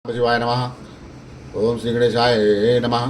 शिवाय नमः। ओम श्री गणेशाय नमः।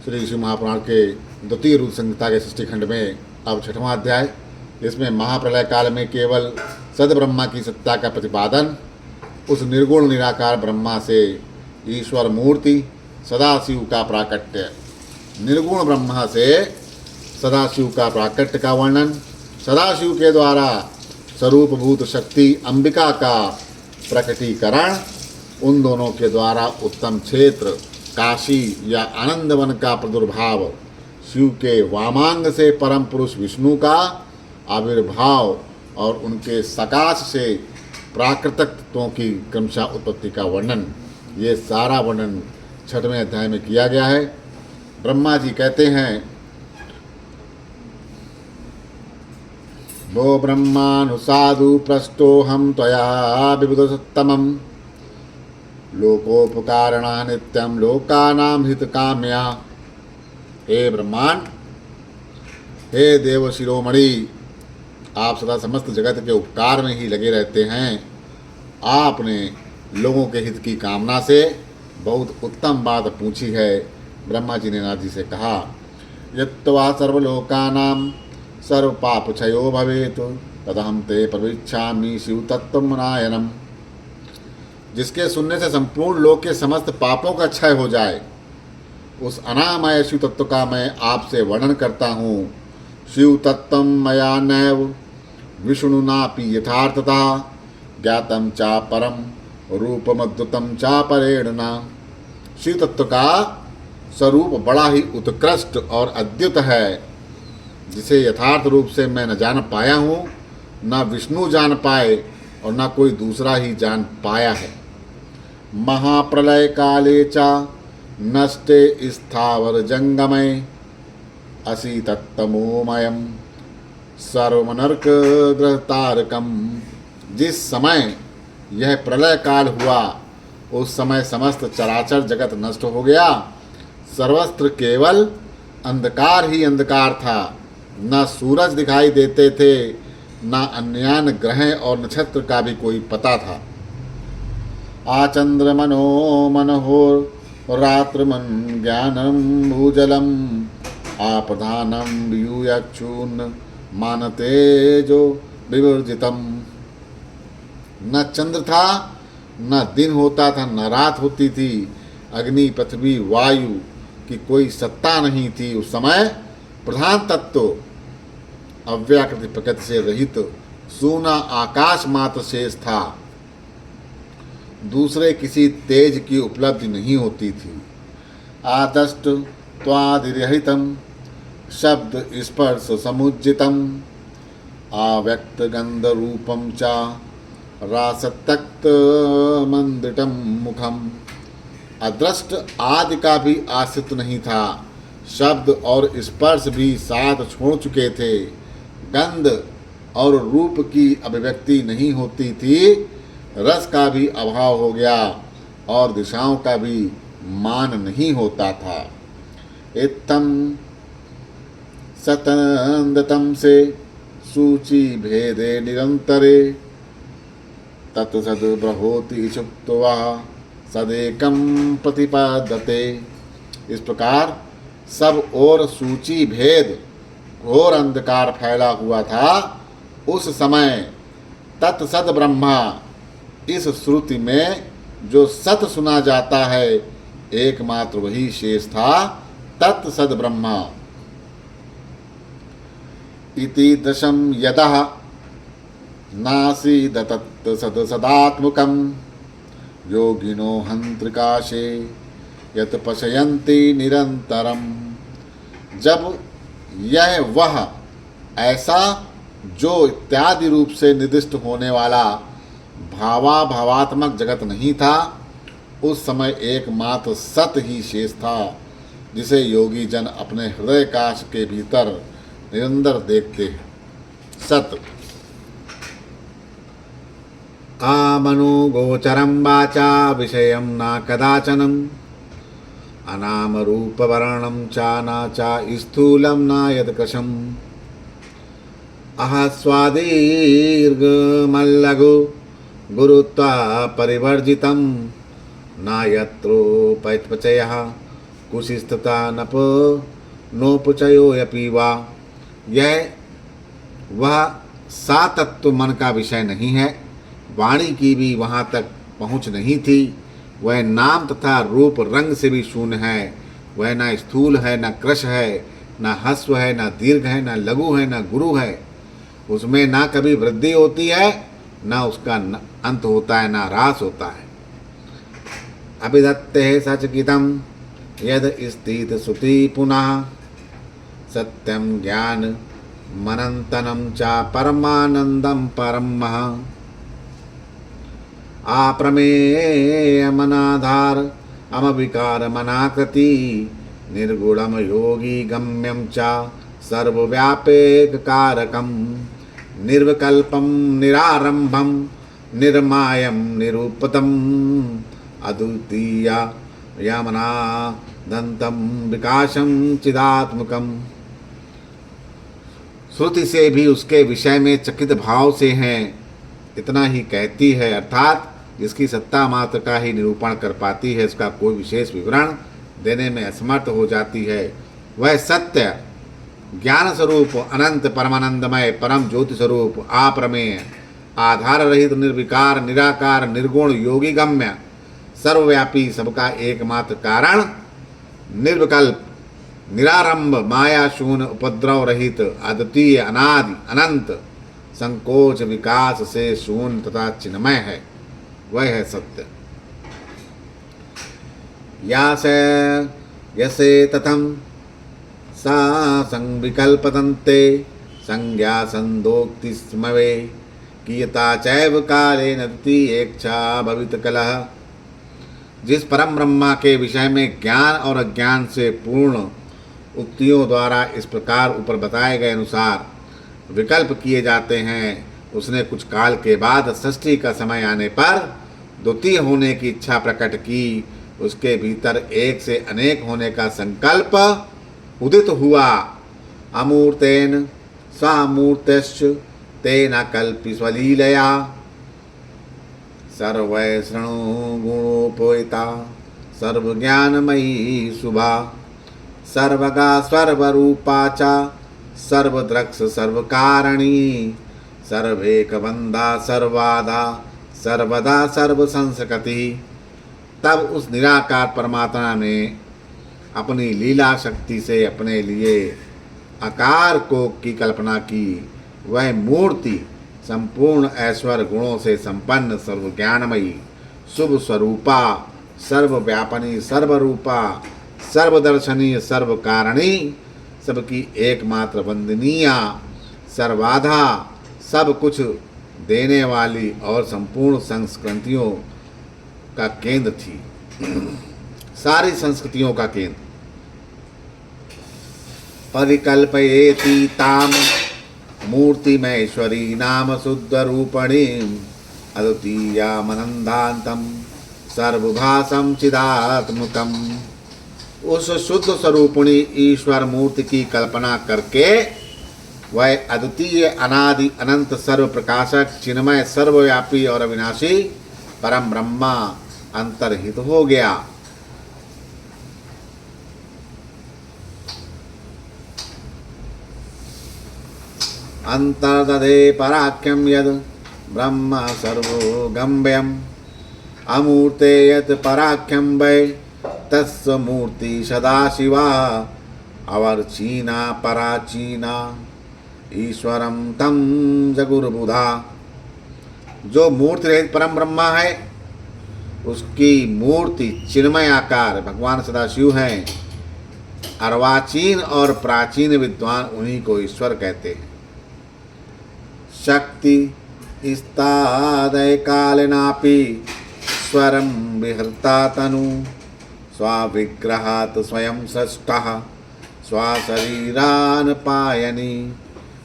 श्री शिव महापुराण के द्वितीय रुद्र संहिता के सृष्टि खंड में अब छठवां अध्याय। इसमें महाप्रलय काल में केवल सद ब्रह्मा की सत्ता का प्रतिपादन, उस निर्गुण निराकार ब्रह्मा से ईश्वर मूर्ति सदाशिव का प्राकट्य, निर्गुण ब्रह्मा से सदाशिव का प्राकट्य का वर्णन, सदाशिव के द्वारा स्वरूपभूत शक्ति अंबिका का प्रकटीकरण, उन दोनों के द्वारा उत्तम क्षेत्र काशी या आनंद वन का प्रादुर्भाव, शिव के वामांग से परम पुरुष विष्णु का आविर्भाव और उनके सकाश से प्राकृतिक तत्वों की क्रमशः उत्पत्ति का वर्णन, ये सारा वर्णन छठवें अध्याय में किया गया है। ब्रह्मा जी कहते हैं, वो ब्रह्मानुसाधु पृष्ठोऽहं त्वया विबुधसत्तमम् लोकोपकारणा नित्यम लोकानां हितकाम्या। हे ब्रह्मांड, हे देव शिरोमणि, आप सदा समस्त जगत के उपकार में ही लगे रहते हैं। आपने लोगों के हित की कामना से बहुत उत्तम बात पूछी है। ब्रह्मा जी ने नारद जी से कहा, यत्वा सर्वलोकानां सर्वपापक्षयो भवेत् तदहं ते प्रविच्छामि शिव तत्त्वमनायनम्। जिसके सुनने से संपूर्ण लोक के समस्त पापों का क्षय हो जाए, उस अनामय शिव तत्व का मैं आपसे वर्णन करता हूँ। शिव तत्व मया नैव विष्णुनापि यथार्थता ज्ञातम चा परम रूपमद्भुतम चा परेण न। शिव तत्व का स्वरूप बड़ा ही उत्कृष्ट और अद्भुत है, जिसे यथार्थ रूप से मैं न जान पाया हूँ, न विष्णु जान पाए और न कोई दूसरा ही जान पाया है। महाप्रलय काले चा नष्टे स्थावर जंगमय असि तत्तमोमयम सर्वनर्क ग्रहतारकम। जिस समय यह प्रलय काल हुआ, उस समय समस्त चराचर जगत नष्ट हो गया। सर्वत्र केवल अंधकार ही अंधकार था। न सूरज दिखाई देते थे, न अन्यान ग्रह और नक्षत्र का भी कोई पता था। आचंद्र मनो मनोहोर रात्रमन ज्ञानम भूजलम आप्रधानम व्यूयक्षून मानते जो विवर्जितम। न चंद्र था, न दिन होता था, न रात होती थी। अग्नि पृथ्वी वायु की कोई सत्ता नहीं थी। उस समय प्रधान तत्व अव्याकृत प्रकृति से रहित सूना आकाश मात्र शेष था। दूसरे किसी तेज की उपलब्धि नहीं होती थी। आदष्ट त्वादिरहितम शब्द स्पर्श समुज्जितम आव्यक्त गंध रूपम चा रासतक्त मंदिटम मुखम। अदृष्ट आदि का भी आश्रित नहीं था। शब्द और स्पर्श भी साथ छोड़ चुके थे। गंध और रूप की अभिव्यक्ति नहीं होती थी। रस का भी अभाव हो गया और दिशाओं का भी मान नहीं होता था। इत्थम सतंदतम से सूची भेदे निरंतरे तत्सद ब्रहोति इच्छुक्त्वा सदेकम प्रतिपादते। इस प्रकार सब ओर सूची भेद घोर अंधकार फैला हुआ था। उस समय तत्सद ब्रह्मा, इस श्रुति में जो सत सुना जाता है, एकमात्र वही शेष था, तत्सद ब्रह्मा। इति दशम यदः नासीद तत्सद सदात्मकं योगिनो हंत्रिकाशे यत पशयन्ति निरंतरम। जब यह वह ऐसा जो इत्यादि रूप से निर्दिष्ट होने वाला भावात्मक जगत नहीं था, उस समय एकमात्र सत ही शेष था, जिसे योगी जन अपने हृदय काश के भीतर निरंतर देखते हैं। सत आमनु गोचरम वाचा विषयम न कदाचनम अनाम रूप वर्णम चा न चा स्थूलम न यदकशम आस्वादीर्घ मल्लघु गुरुत्वा परिवर्जितं न यत्रोपचयः कुशिस्थिता नप नोपचयोऽपि वा। यह वह सातत्व मन का विषय नहीं है, वाणी की भी वहाँ तक पहुँच नहीं थी। वह नाम तथा रूप रंग से भी शून्य है। वह न स्थूल है, न कृश है, न हस्व है, न दीर्घ है, न लघु है, न गुरु है। उसमें ना कभी वृद्धि होती है, न उसका अंत होता है, न ह्रास होता है। अभिधत्ते सचकितम यद स्थित श्रुति पुनः सत्यम ज्ञान मनंतनम च परमानंदम परम आप्रमेय मनाधार अमविकार मनाकृति निर्गुणम योगी गम्यम च सर्वव्यापेक कारकम निर्विकल्पम निरारंभम निर्मायम निरूपतम अद्वितीय यमनादंतम विकासम चिदात्मकम। श्रुति से भी उसके विषय में चकित भाव से हैं, इतना ही कहती है, अर्थात जिसकी सत्ता मात्र का ही निरूपण कर पाती है, उसका कोई विशेष विवरण देने में असमर्थ हो जाती है। वह सत्य ज्ञान स्वरूप अनंत परमानंदमय परम ज्योति स्वरूप आप्रमेय आधार रहित निर्विकार निराकार निर्गुण योगी गम्य सर्वव्यापी सबका एकमात्र कारण निर्विकल्प निरारंभ माया शून्य उपद्रव रहित अद्वितीय अनादि अनंत संकोच विकास से शून्य तथा चिन्मय है। वह है सत्य। यासे यसे तथम सा संविकल्पतन्ते संज्ञा संदोक्ति स्मवे कियता चैव काले नदती एक्छा भवित कलह। जिस परम ब्रह्मा के विषय में ज्ञान और अज्ञान से पूर्ण उक्तियों द्वारा इस प्रकार ऊपर बताए गए अनुसार विकल्प किए जाते हैं, उसने कुछ काल के बाद षष्ठी का समय आने पर द्वितीय होने की इच्छा प्रकट की। उसके भीतर एक से अनेक होने का संकल्प उदित हुआ। अमूर्तेन स्वामूर्तश्च तेन कल्पि स्वलीलया सर्वै शृणु गुणोपवेता सर्वज्ञानमयी शुभा सर्वगा सर्वरूपा च सर्वद्रक्ष सर्वकारिणी सर्वेकबंधा सर्वाधा सर्वदा सर्वसंस्कृति। तब उस निराकार परमात्मा ने अपनी लीला शक्ति से अपने लिए आकार को की कल्पना की। वह मूर्ति संपूर्ण ऐश्वर्य गुणों से संपन्न सर्वज्ञानमयी शुभ स्वरूपा सर्वव्यापनी सर्वरूपा सर्वदर्शनीय सर्वकारिणी सबकी एकमात्र वंदनीय सर्वाधा सब कुछ देने वाली और संपूर्ण संस्कृतियों का केंद्र थी, सारी संस्कृतियों का केंद्र। परिकल्पयेति ताम मूर्तिमैश्वरी नाम शुद्ध रूपणीम अद्वितीयमनंदान्तम सर्वभासम चिदात्मकम। उस शुद्ध स्वरूपिणी ईश्वर मूर्ति की कल्पना करके वह अद्वितीय अनादि अनंत सर्व प्रकाशक चिन्मय सर्वव्यापी और अविनाशी परम ब्रह्मा अंतर्हित हो गया। अंतर्दधे पराख्यम यद ब्रह्म सर्वोगम्यम अमूर्ते यत् पराख्यम वै तस्य मूर्ति सदाशिवा अवर्चीना पराचीना ईश्वरम तम जगुर्बुधा। जो मूर्ति रहित परम ब्रह्मा है उसकी मूर्ति चिन्मय आकार भगवान सदाशिव हैं। अर्वाचीन और प्राचीन विद्वान उन्हीं को ईश्वर कहते हैं। शक्ति इस्तादय कालिनापि स्वरम विहृता तनु स्वाविग्रहात् स्वयं सृष्टः स्वशरीरान पायनी।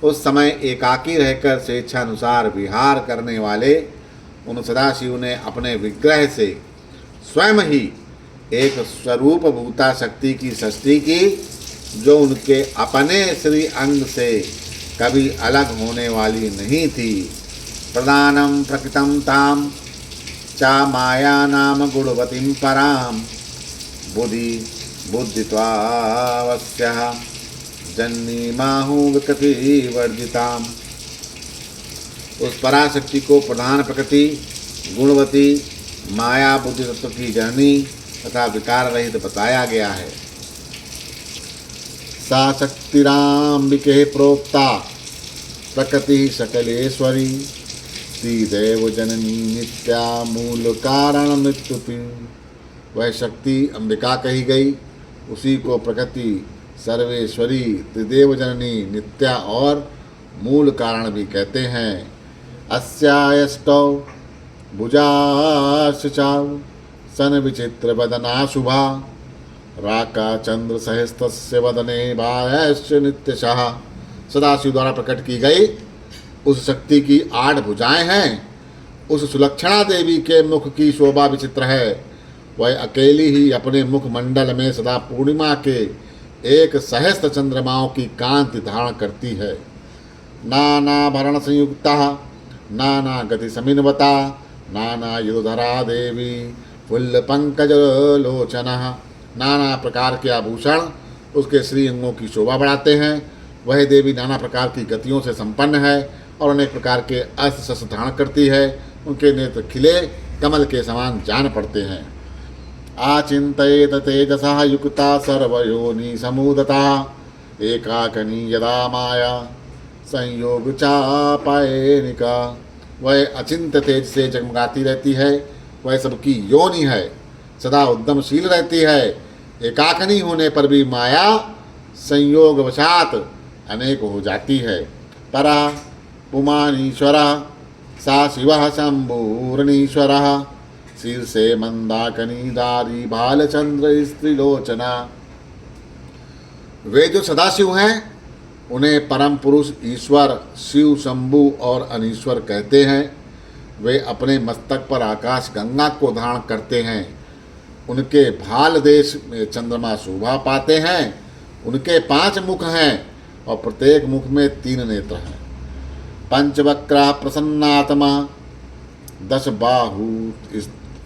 उस समय एकाकी रहकर स्वेच्छानुसार विहार करने वाले उन सदाशिव ने अपने विग्रह से स्वयं ही एक स्वरूप भूता शक्ति की सृष्टि की, जो उनके अपने श्री अंग से कभी अलग होने वाली नहीं थी। प्रधानम प्रकृतम ताम चा माया नाम गुणवतीं परां बुद्धित्वावस्यः जन्नीमाहु विकृति वर्जिताम्। उस पराशक्ति को प्रधान प्रकृति, गुणवती, माया बुद्धि तत्व की जननी तथा विकार रहित बताया गया है। सा शक्तिराम्बिके प्रोक्ता प्रकृति सकलेश्वरी श्रीदेव जननी नित्या मूल कारण मृत्युपी। वह शक्ति अंबिका कही गई, उसी को प्रकृति सर्वेश्वरी त्रिदेव जननी नित्या और मूल कारण भी कहते हैं। अस्यायष्टौ भुजाश्चाव सन विचित्र वदना शुभा राका चंद्र सहस्तस्य वदने बायश्च नित्यशः। सदाशिव द्वारा प्रकट की गई उस शक्ति की 8 भुजाएं हैं। उस सुलक्षणा देवी के मुख की शोभा विचित्र है। वह अकेली ही अपने मुख मंडल में सदा पूर्णिमा के 1 सहस्त्र चंद्रमाओं की कांति धारण करती है। नाना भरण संयुक्ता नाना गति समिन्वता नाना युधरा देवी फुल्ल पंकज लोचना। नाना प्रकार के आभूषण उसके श्री अंगों की शोभा बढ़ाते हैं। वह देवी नाना प्रकार की गतियों से संपन्न है और अनेक प्रकार के अस्त्र शस्त्र धारण करती है। उनके नेत्र खिले कमल के समान जान पड़ते हैं। आचिंतयेत तेजसा युक्ता सर्वयोनि समूदता एकाकनी यदा माया संयोग चापायनिका। वह अचिंत्य तेज से जगमगाती रहती है। वह सबकी योनि है, सदा उद्यमशील रहती है। एकाकनी होने पर भी माया संयोगवशात अनेक हो जाती है। परा पुमानीश्वरा सा शिवः शंभूर्णीश्वरः शीर्षे मंदाकनी दारी भालचंद्र स्त्रीलोचना। वे जो सदाशिव हैं उन्हें परम पुरुष ईश्वर शिव शंभु और अनीश्वर कहते हैं। वे अपने मस्तक पर आकाश गंगा को धारण करते हैं। उनके भाल देश में चंद्रमा शोभा पाते हैं। उनके 5 मुख हैं और प्रत्येक मुख में 3 नेत्र हैं। पंचवक्रा प्रसन्नात्मा 10 बाहु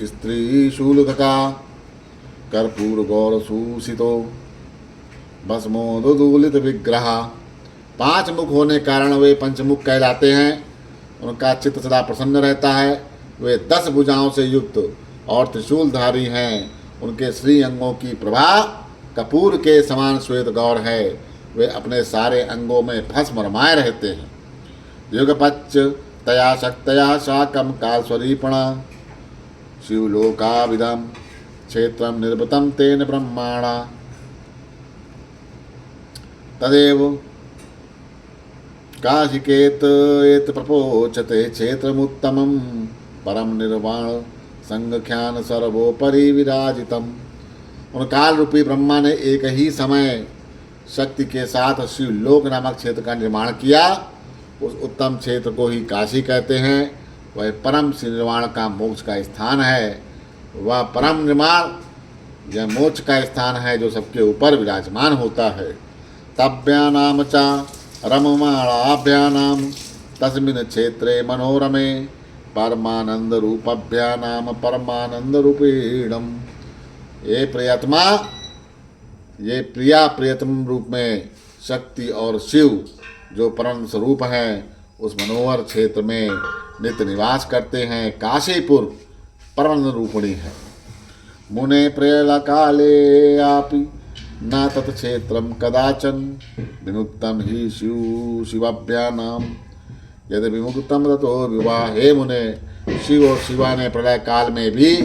स्त्री शूलधका कर्पूर गौर सूसितो भस्मोदूलित विग्रह। 5 मुख होने कारण वे पंचमुख कहलाते हैं। उनका चित्त सदा प्रसन्न रहता है। वे 10 भुजाओं से युक्त और त्रिशूलधारी हैं। उनके श्री अंगों की प्रभा कपूर के समान श्वेत गौर है। वे अपने सारे अंगों में भस्म रमाए रहते हैं। युगपच्च तया शक्तया शाकम काल स्वरूपणा शिवलोकाविदम क्षेत्रम निर्वृतम तेन ब्रह्माणा तदेव काशिकेत एत प्रपोचते क्षेत्रमुत्तमं परम निर्वाण संख्यान सर्वोपरि विराजितम। उन काल रूपी ब्रह्मा ने एक ही समय शक्ति के साथ शिवलोक नामक क्षेत्र का निर्माण किया। उस उत्तम क्षेत्र को ही काशी कहते हैं। वह परम निर्वाण का मोक्ष का स्थान है। वह परम निर्माण यह मोक्ष का स्थान है जो सबके ऊपर विराजमान होता है। तभ्यानाम चा रममाणाभ्यानाम तस्मिन् क्षेत्रे मनोरमे परमानंद रूपभ्यानाम परमानंद रूपेणम। ये प्रियतमा, ये प्रिया प्रियतम रूप में शक्ति और शिव जो परम स्वरूप हैं उस मनोहर क्षेत्र में नित्य निवास करते हैं। काशीपुर परम रूपिणी है। मुने प्रेला काले आपि न तत्क्षेत्रम कदाचन विनुत्तम ही शिवाभ्यानाम यदि विमुक्तम ततो विवाह। हे मुने, शिव और शिवा ने प्रलय काल में भी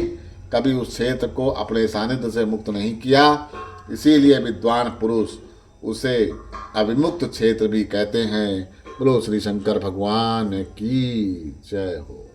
कभी उस क्षेत्र को अपने सानिध्य से मुक्त नहीं किया। इसीलिए विद्वान पुरुष उसे अविमुक्त क्षेत्र भी कहते हैं। बोलो श्री शंकर भगवान की जय हो।